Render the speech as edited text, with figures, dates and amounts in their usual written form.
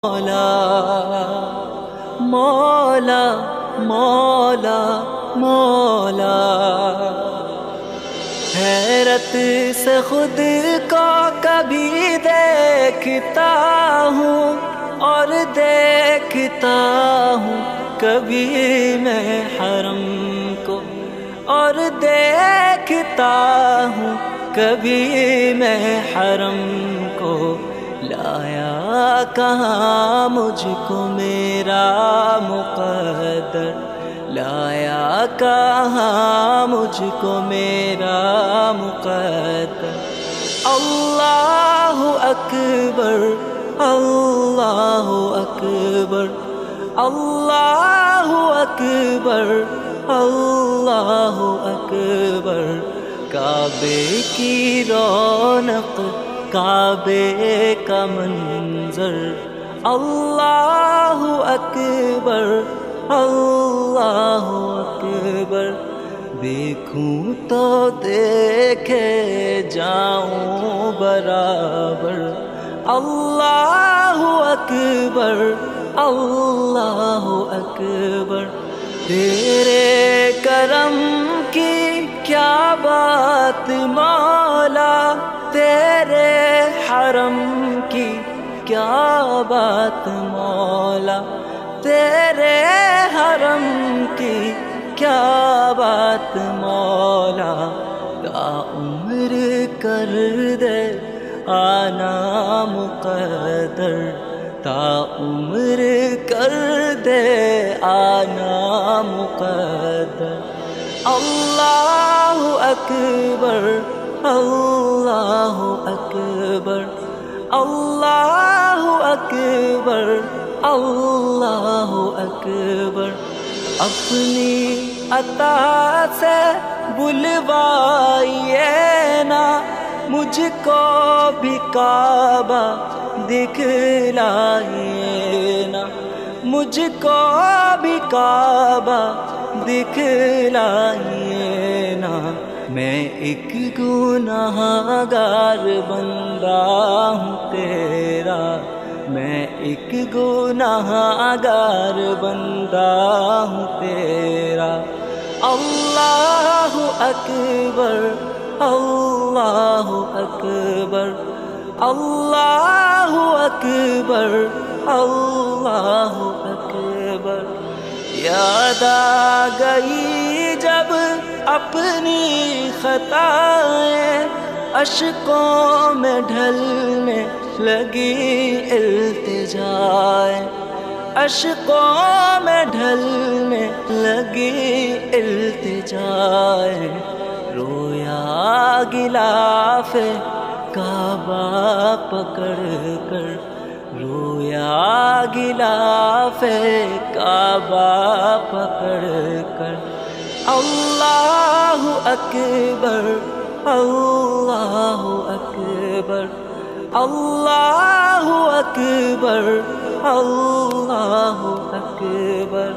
مولا مولا مولا مولا، حیرت سے خود کو کبھی دیکھتا ہوں اور دیکھتا ہوں کبھی میں حرم کو، اور دیکھتا ہوں کبھی میں حرم کو، لایا کہاں مجھ کو میرا مقدر، لایا کہاں مجھ کو میرا مقدر۔ اللہ اکبر اللہ اکبر اللہ اکبر اللہ اکبر، کعبے کی رونق کعبے کا منظر، اللہ اکبر اللہ اکبر، دیکھوں تو دیکھے جاؤں برابر، اللہ اکبر اللہ اکبر، تیرے کرم کی کیا بات مولا، تیرے حرم کی کیا بات مولا، تیرے حرم کی کیا بات مولا، تا عمر کر دے آنا مقدر، تا عمر کر دے آنا مقدر، اللہ اکبر اللہ اکبر اللہ اکبر اللہ اکبر، اپنی عطا سے بلوائیے نا مجھ کو بھی کعبہ دکھلائیے نا، مجھ کو بھی کعبہ دکھلائیے نا، میں ایک گناہ گار بندہ ہوں تیرا، میں ایک گناہ گار بندہ ہوں تیرا، اللہ اکبر اللہ اکبر اللہ اکبر اللہ اکبر، یاد آ گئی جب اپنی خطائیں، اشکوں میں ڈھلنے لگی التجائیں، اشکوں میں ڈھلنے لگی التجائیں، رویا غلاف کعبہ پکڑ کر، رویا غلاف کعبہ پکڑ کر، اللہ اکبر اللہ اکبر اللہ اکبر اللہ اکبر۔